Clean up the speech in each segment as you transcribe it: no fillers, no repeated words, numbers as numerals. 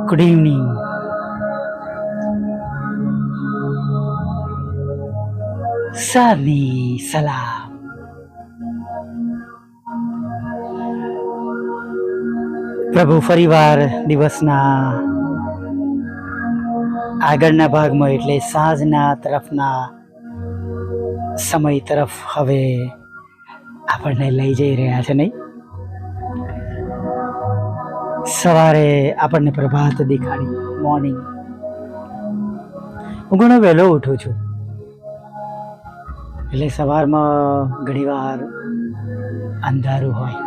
Good evening. સાની સલામ. પ્રભુ ફરીવાર દિવસના આગળના ભાગમાં એટલે સાંજના તરફના સમય તરફ હવે આપણને લઈ જઈ રહ્યા છે, નહીં? સવારે આપણને પ્રભાત દેખાડી, મોર્નિંગ. હું ઘણો વહેલો ઉઠું છું, એટલે સવારમાં ઘણીવાર અંધારું હોય,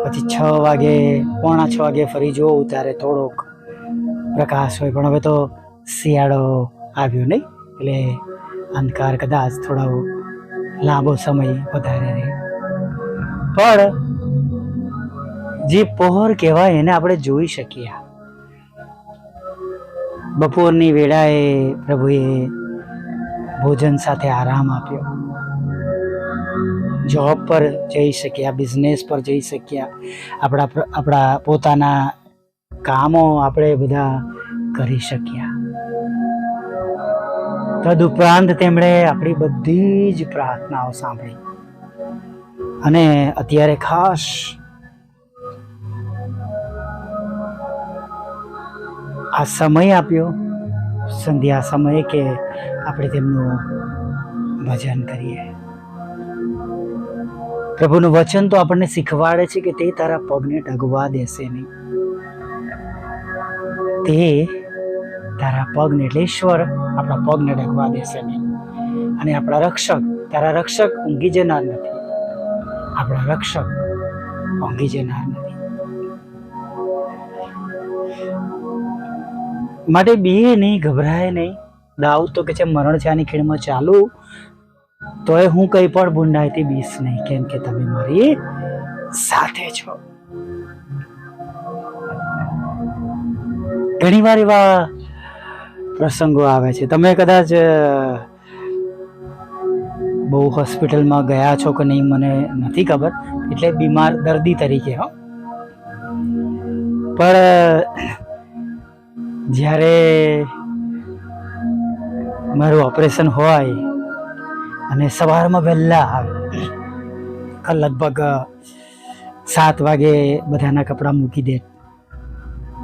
પછી 6 વાગે, પોણા 6 વાગે ફરી જોઉં ત્યારે થોડોક પ્રકાશ હોય. પણ હવે તો શિયાળો આવ્યો, નહીં? એટલે અંધકાર કદાચ થોડો લાંબો સમય વધારે રહે, પણ જે પહોર કહેવાય એને આપણે જોઈ શકીએ. બપોરની વેળાએ પ્રભુએ ભોજન સાથે આરામ આપ્યો. જોબ પર જઈ શક્યા, બિઝનેસ પર જઈ શક્યા, આપણા પોતાના કામો આપણે બધા કરી શક્યા. તદુપરાંત તેમણે આપણી બધી જ પ્રાર્થનાઓ સાંભળી. અને અત્યારે ખાસ આ સમય આપ્યો, સંધ્યા સમય, કે આપણે તેમનું ભજન કરીએ. પ્રભુનું વચન તો આપણને શીખવાડે છે કે તે તારા પગને ડગવા દેશે નહીં. તે તારા પગને, એટલે ઈશ્વર આપણા પગને ડગવા દેશે નહીં. અને આપણા રક્ષક, તારા રક્ષક ઊંઘી જનાર નથી. આપણા રક્ષક ઊંઘી જનાર નથી. માટે બીએ નહીં, ગભરાય નહીં. દાઉદ તો કે છે, મરણ છે આની ખીણમાં ચાલુ, તોય હું કંઈ પણ બુંડાઈથી બીસ નહીં, કેમ કે તમે મારી સાથે છો. ઘણી વાર એવા પ્રસંગો આવે છે, તમે કદાચ બહુ હોસ્પિટલમાં ગયા છો કે નહીં મને નથી ખબર, એટલે બીમાર દર્દી તરીકે, હો. પણ જ્યારે મારું ઓપરેશન હોય અને સવારમાં વહેલા આવે, લગભગ 7 વાગે બધાના કપડાં મૂકી દે,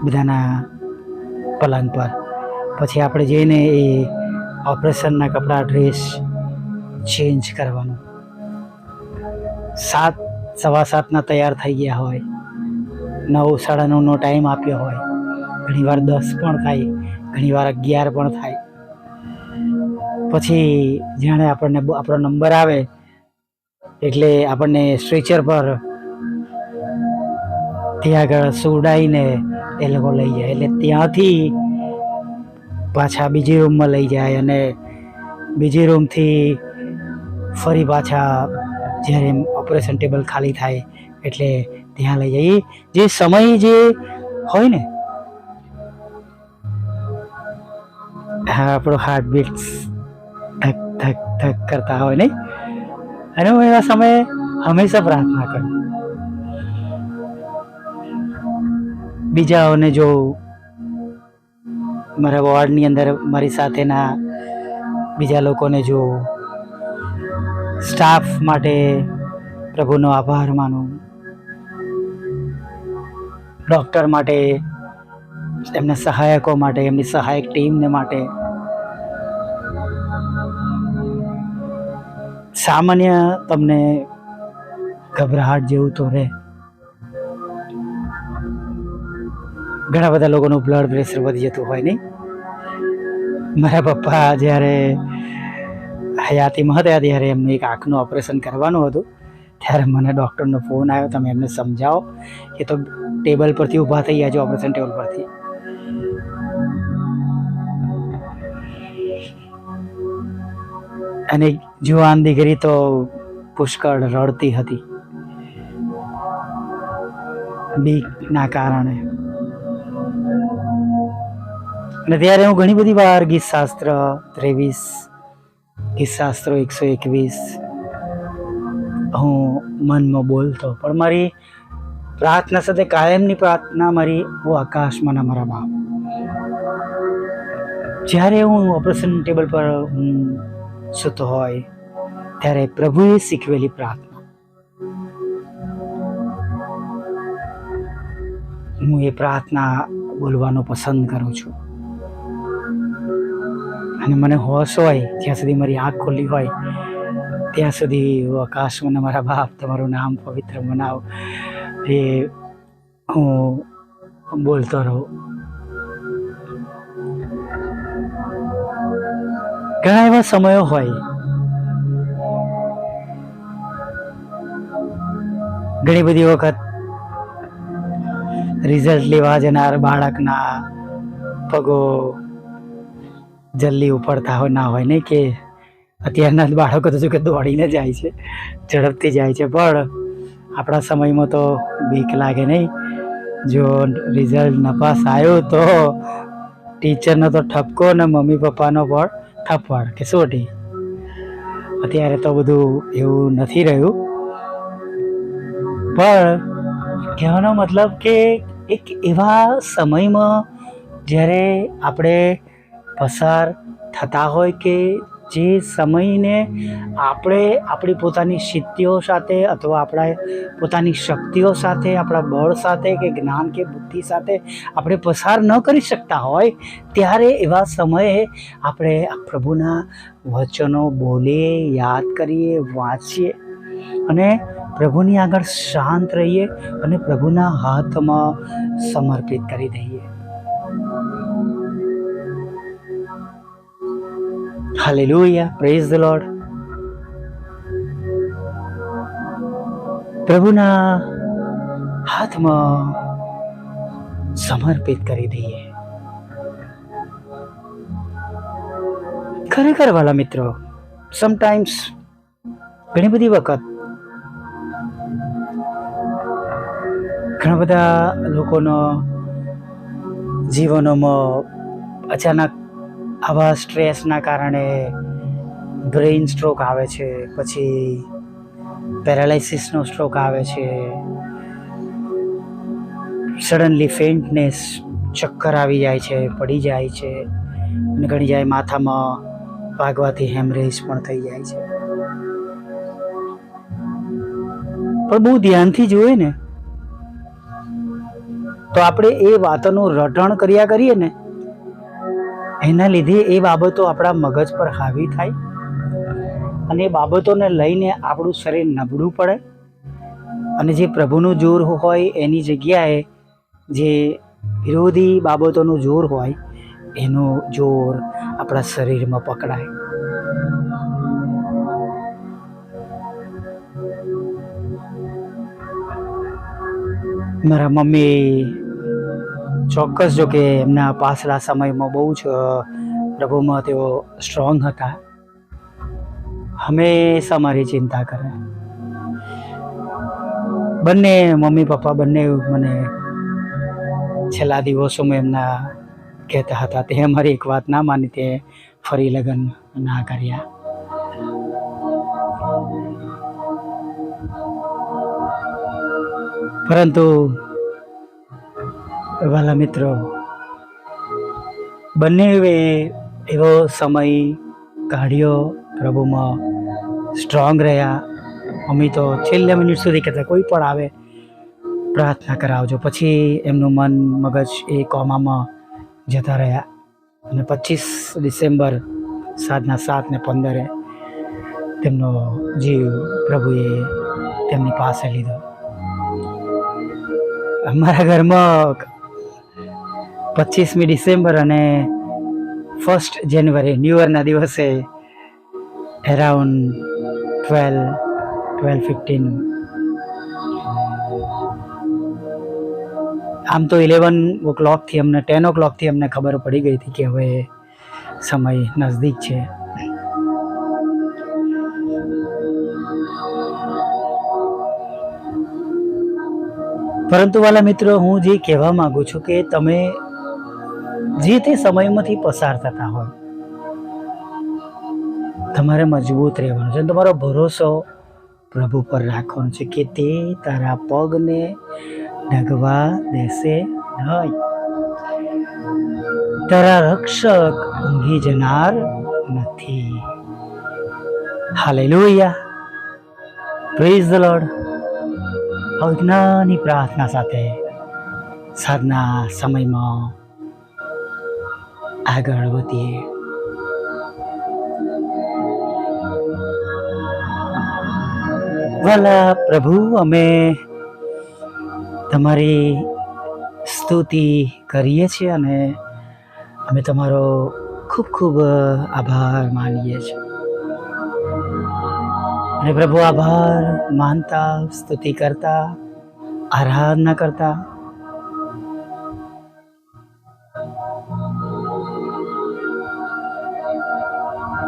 બધાના પલંગ પર. પછી આપણે જઈને એ ઓપરેશનના કપડાં, ડ્રેસ ચેન્જ કરવાનું. 7, 7:15 તૈયાર થઈ ગયા હોય, 9, 9:30નો ટાઈમ આપ્યો હોય, ઘણીવાર 10 પણ થાય, ઘણીવાર 11 પણ થાય. પછી જાણે આપણો નંબર આવે એટલે આપણને સ્ટ્રેચર પર ત્યાં આગળ સુવડાવીને એ લોકો લઈ જાય. એટલે ત્યાંથી પાછા બીજી રૂમમાં લઈ જાય, અને બીજી રૂમથી ફરી પાછા જ્યારે ઓપરેશન ટેબલ ખાલી થાય એટલે ત્યાં લઈ જાય. જે સમય જે હોય ને, આપણો હાર્ટબીટ્સ ધક ધક ધક કરતા હોય, નહીં? અને હું એવા સમયે હંમેશા પ્રાર્થના કરું. બીજાઓને જો મારા વોર્ડની અંદર મારી સાથેના બીજા લોકોને જો, સ્ટાફ માટે પ્રભુનો આભાર માનું, ડૉક્ટર માટે, એમના સહાયકો માટે, એમની સહાયક ટીમને માટે. સામાન્ય તમને ગભરાહટ જેવું તો રહે. ઘણા બધા લોકોનું બ્લડ પ્રેશર વધી જતું હોય, નહીં? મારા પપ્પા જ્યારે હયાતીમાં હતા ત્યારે એમને એક આંખનું ઓપરેશન કરવાનું હતું, ત્યારે મને ડૉક્ટરનો ફોન આવ્યો, તમે એમને સમજાવો કે તો ટેબલ પરથી ઊભા થઈ ગયા છે, ઓપરેશન ટેબલ પરથી. અને જુવાન દીકરી તો પુષ્કળ રડતી હતી બીકના કારણે. અને ત્યારે હું ઘણી બધી વાર ગીતશાસ્ત્ર 23, ગીતશાસ્ત્રો 121 હું મનમાં બોલતો, પણ મારી પ્રાર્થના સાથે કાયમની પ્રાર્થના મારી ઓ આકાશમાં મારા બાપ. જ્યારે હું ઓપરેશન ટેબલ પર હું સૂતો હોય ત્યારે પ્રભુએ શીખવેલી પ્રાર્થના હું એ પ્રાર્થના બોલવાનું પસંદ કરું છું. અને મને હોશ હોય જ્યાં સુધી મારી આંખ ખુલ્લી હોય ત્યાં સુધી આકાશમાં મારા બાપ તમારું નામ પવિત્ર બનાવો એ હું બોલતો રહું. ઘણા એવા સમયો હોય, ઘણી બધી વખત રિઝલ્ટ લેવા જનાર બાળકના પગો જલ્દી ઉપડતા હોય ના હોય ને, કે અત્યારના બાળકો તો જો કે દોડીને જાય છે, ઝડપથી જાય છે, પણ આપણા સમયમાં તો બીક લાગે નહીં. જો રિઝલ્ટ નપાસ આવ્યો તો ટીચરનો તો ઠપકો ને મમ્મી પપ્પાનો પણ ઠપવાડ કે સોટી. અત્યારે તો બધું એવું નથી રહ્યું, પણ કહેવાનો મતલબ કે એક એવા સમયમાં જ્યારે આપણે પસાર થતા હોય કે જે સમયને આપણે આપણી પોતાની સિદ્ધિઓ સાથે અથવા આપણા પોતાની શક્તિઓ સાથે, આપણા બળ સાથે કે જ્ઞાન કે બુદ્ધિ સાથે આપણે પસાર ન કરી શકતા હોય, ત્યારે એવા સમયે આપણે આ પ્રભુના વચનો બોલીએ, યાદ કરીએ, વાંચીએ અને પ્રભુની આગળ શાંત રહીએ અને પ્રભુના હાથમાં સમર્પિત કરી દઈએ. Hallelujah, praise the lord. પ્રભુના હાથમાં સમર્પિત કરી દઈએ. ખરેખર વાલા મિત્રો, સમટાઈમ્સ ઘણી બધી વખત ઘણા બધા લોકોનો જીવનોમાં અચાનક આવા સ્ટ્રેસના કારણે બ્રેઇન સ્ટ્રોક આવે છે, પછી પેરાલાઇસિસનો સ્ટ્રોક આવે છે, સડનલી ફેન્ટનેસ, ચક્કર આવી જાય છે, પડી જાય છે, અને ઘણી જાય માથામાં વાગવાથી હેમરેજ પણ થઈ જાય છે. પણ બહુ ધ્યાનથી જોઈએ ને તો આપણે એ વાતોનું રટણ કર્યા કરીએ ને, એના લીધે એ બાબતો આપણા મગજ પર હાવી થાય અને એ બાબતોને લઈને આપણું શરીર નબળું પડે અને જે પ્રભુનું જોર હોય એની જગ્યાએ જે વિરોધી બાબતોનું જોર હોય એનું જોર આપણા શરીરમાં પકડાય. મારા મમ્મી ચોક્કસ, જો કે એમના પાછલા સમયમાં બહુ જ પ્રભુમાં તેઓ સ્ટ્રોંગ હતા, હંમેશા મારી ચિંતા કરે. બંને મમ્મી પપ્પા બંને મને છેલ્લા દિવસોમાં એમના કહેતા હતા, તે અમારી એક વાત ના માની તે ફરી લગ્ન ના કર્યા. પરંતુ વાલા મિત્રો, બંને એવો સમય કાઢ્યો, પ્રભુમાં સ્ટ્રોંગ રહ્યા. મમ્મી તો છેલ્લા મિનિટ સુધી કહેતા કોઈ પણ આવે પ્રાર્થના કરાવજો. પછી એમનું મન મગજ એ કોમામાં જતા રહ્યા અને 25 ડિસેમ્બર સાંજના 7:15 તેમનો જીવ પ્રભુએ તેમની પાસે લીધો. અમારા ઘરમાં 25મી ડિસેમ્બર અને 1 જાન્યુઆરી ન્યૂ યરના દિવસે અરાઉન્ડ 12:15 આમ તો 11 o'clockથી અમને 10 o'clockથી અમને ખબર પડી ગઈ હતી કે હવે સમય નજદીક છે. પરંતુ વાલા મિત્રો, હું જે કહેવા માંગુ છું કે તમે જે તે સમયમાંથી પસાર થતા હોય, તમારે મજબૂત રહેવાનું છે, તમારો ભરોસો પ્રભુ પર રાખવાનો છે કે તે તારા પગને ડગવા દેશે નહીં. તારા રક્ષક ઊંઘી જનાર નથી. Hallelujah, praise the Lord. અજ્ઞાની પ્રાર્થના સાથે સાધના સમયમાં આગળ વધીએ. વાલા પ્રભુ, અમે તમારી સ્તુતિ કરીએ છીએ અને અમે તમારો ખૂબ ખૂબ આભાર માનીએ છીએ. અને પ્રભુ, આભાર માનતા, સ્તુતિ કરતા, આરાધના કરતા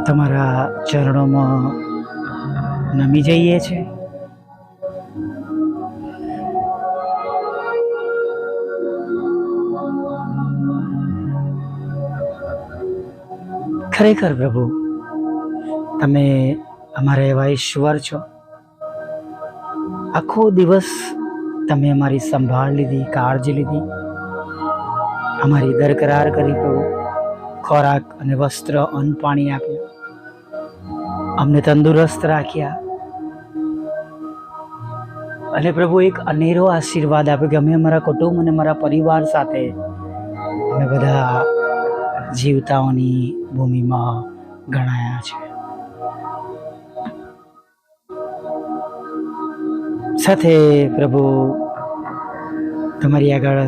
તમારા ચરણોમાં નમી જઈએ છીએ. ખરેખર પ્રભુ, તમે અમારા એવા ઈશ્વર છો. આખો દિવસ તમે અમારી સંભાળ લીધી, કાળજી લીધી, અમારી દરકરાર કરી પ્રભુ. ખોરાક અને વસ્ત્ર, અન્ન પાણી આપ્યા, અમને તંદુરસ્ત રાખ્યા અને પ્રભુ એક અનેરો આશીર્વાદ આપ્યો કે અમે અમારા કુટુંબ અને અમારા પરિવાર સાથે અમે બધા જીવતાઓની ભૂમિમાં ગણાયા છે. સાથે પ્રભુ તમારી આગળ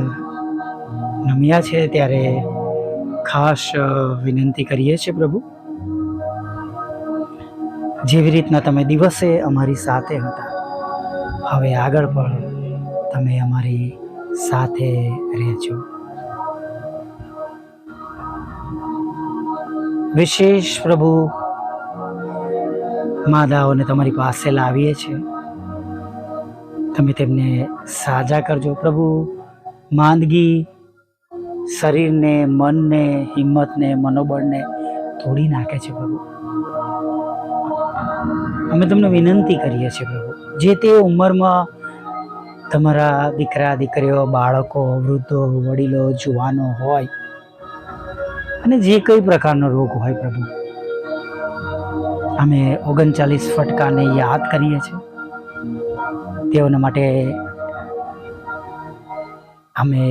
નમ્યા છે ત્યારે ખાસ વિનંતી કરીએ છીએ પ્રભુ, જેવી રીતના તમે દિવસે અમારી સાથે હતા, હવે આગળ પણ તમે અમારી સાથે રહેજો. વિશેષ પ્રભુ માદાઓને તમારી પાસે લાવીએ છીએ, તમે તેમને સાજા કરજો પ્રભુ. માંદગી શરીરને, મનને, હિંમતને, મનોબળને તોડી નાખે છે પ્રભુ. અમે તમને વિનંતી કરીએ છીએ પ્રભુ, જે તે ઉંમરમાં તમારા દીકરા દીકરીઓ, બાળકો, વૃદ્ધો, વડીલો, જુવાનો હોય અને જે કઈ પ્રકારનો રોગ હોય પ્રભુ, અમે 39 ફટકાને યાદ કરીએ છીએ. તેઓના માટે અમે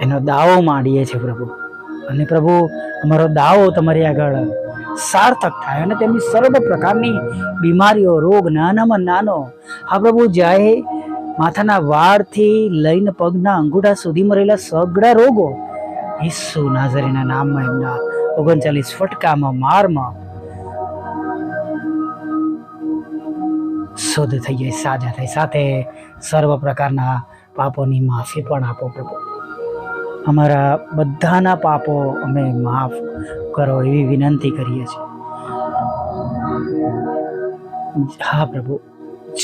એનો દાવો માંડીએ છીએ પ્રભુ. અને પ્રભુ, અમારો દાવો તમારી આગળ સાર્થક થાય અને તેમની સર્વ પ્રકારની બીમારીઓ, રોગ, નાનામાં નાનો, હા પ્રભુ, જાય માથાના વાળથી લઈને પગના અંગૂઠા સુધીમાં રહેલા સગળા રોગો ઈસુ નાઝરીના નામમાં, એમના 39 ફટકામાં, મારમાં શુદ્ધ થઈ જાય, સાજા થાય. સાથે સર્વ પ્રકારના પાપોની માફી પણ આપો પ્રભુ. અમારા બધાના પાપો અમે માફ કરો એવી વિનંતી કરીએ છીએ. હા પ્રભુ,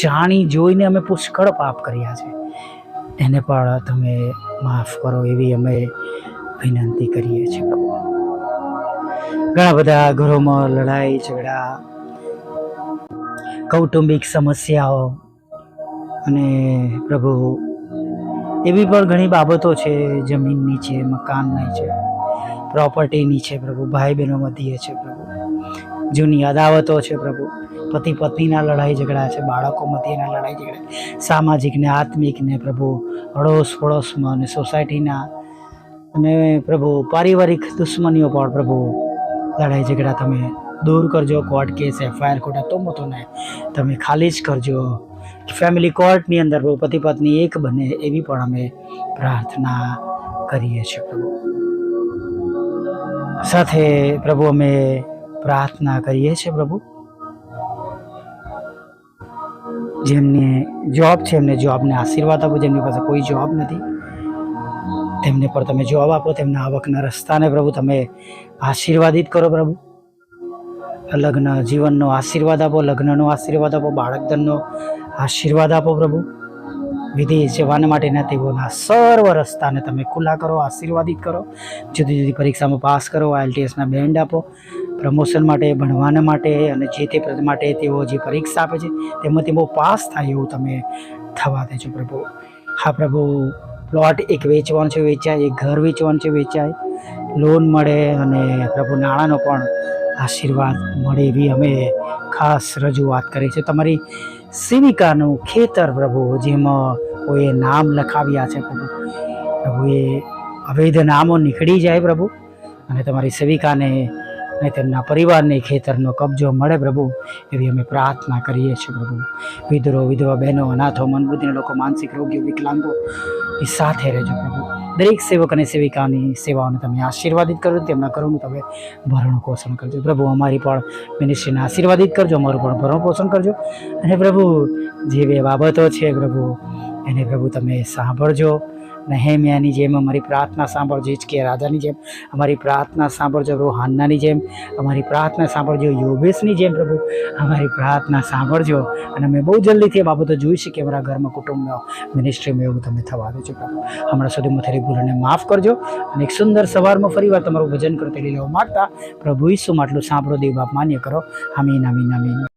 જાણી જોઈને અમે પુષ્કળ પાપ કર્યા છે, એને પણ તમે માફ કરો એવી અમે વિનંતી કરીએ છીએ પ્રભુ. ઘણા બધા ઘરોમાં લડાઈ ઝઘડા, કૌટુંબિક સમસ્યાઓ અને પ્રભુ એવી પણ ઘણી બાબતો છે, જમીનની છે, મકાનની છે, પ્રોપર્ટીની છે પ્રભુ, ભાઈ બહેનો મધ્યે છે પ્રભુ, જૂની અદાવતો છે પ્રભુ, પતિ પત્નીના લડાઈ ઝઘડા છે, બાળકો મધ્યના લડાઈ ઝઘડા, સામાજિક ને આત્મિક ને પ્રભુ, અડોશ પડોશમાં અને સોસાયટીના અને પ્રભુ પારિવારિક દુશ્મનીઓ પણ પ્રભુ, લડાઈ ઝઘડા તમે દૂર કરજો. કોર્ટ કેસ, FIR ખોટા તોમતોને તમે ખાલી જ કરજો. ફેમિલી કોર્ટની અંદર પતિ પત્ની એક બને એવી પણ અમે પ્રાર્થના કરીએ છીએ પ્રભુ. સાથે પ્રભુ અમે પ્રાર્થના કરીએ છીએ પ્રભુ, જેમને જોબ છે એમને જોબને આશીર્વાદ આપો, જેમની પાસે કોઈ જોબ નથી તેમને પણ તમે જોબ આપો, તેમના આવકના રસ્તાને પ્રભુ તમે આશીર્વાદિત કરો પ્રભુ. લગ્ન જીવનનો આશીર્વાદ આપો, લગ્નનો આશીર્વાદ આપો, બાળકધનનો આશીર્વાદ આપો પ્રભુ. વિદેશ જવાના માટેના તેઓના સર્વ રસ્તાને તમે ખુલ્લા કરો, આશીર્વાદિત કરો. જુદી જુદી પરીક્ષામાં પાસ કરો, IELTSના બેન્ડ આપો, પ્રમોશન માટે, ભણવાના માટે અને જે તે માટે તેઓ જે પરીક્ષા આપે છે તેમાં તેઓ પાસ થાય એવું તમે થવા દેજો પ્રભુ. હા પ્રભુ, પ્લોટ એક વેચવાનું છે વેચાય, એક ઘર વેચવાનું છે વેચાય, લોન મળે અને પ્રભુ નાણાંનો પણ આશીર્વાદ મળે એવી અમે ખાસ રજૂઆત કરી છે. તમારી સેવિકાનું ખેતર પ્રભુ, જેમાં કોઈએ નામ લખાવ્યા છે પ્રભુ, પ્રભુ એ અવૈધ નામો નીકળી જાય પ્રભુ, અને તમારી સેવિકાને અને તેમના પરિવારને ખેતરનો કબજો મળે પ્રભુ, એવી અમે પ્રાર્થના કરીએ છીએ પ્રભુ. વિધરો, વિધવા બહેનો, અનાથો, મનબુદ્ધિના લોકો, માનસિક રોગીઓ, વિકલાંગો એ સાથે રહેજો પ્રભુ. દરેક સેવક અને સેવિકાની સેવાઓને તમે આશીર્વાદિત કરજો, તેમના ઘરોનું તમે ભરણ પોષણ કરજો પ્રભુ. અમારી પણ મિનિસ્ટ્રીને આશીર્વાદિત કરજો, અમારું પણ ભરણ પોષણ કરજો. અને પ્રભુ, જે બે બાબતો છે પ્રભુ, એને પ્રભુ તમે સાંભળજો. નહેમ્યાની જેમ અમારી પ્રાર્થના સાંભળજો, હિજકિયા રાજાની જેમ અમારી પ્રાર્થના સાંભળજો પ્રભુ, હાન્નાની જેમ અમારી પ્રાર્થના સાંભળજો, યોગેશની જેમ પ્રભુ અમારી પ્રાર્થના સાંભળજો. અને અમે બહુ જલ્દીથી એ બાબતો જોઈ શકીએ અમારા ઘરમાં, કુટુંબમાં, મિનિસ્ટ્રીમાં એવું તમે થવા દેજો પ્રભુ. હમણાં સુધીમાં થયેલી ભૂલોને માફ કરજો. અને એક સુંદર સવારમાં ફરી વાર તમારું ભજન કરો તેડી લેવા માગતા પ્રભુ ઈસુમાં આટલું સાંભળો, દેવ બાપ માન્ય કરો. આમીન, આમીન, આમીન.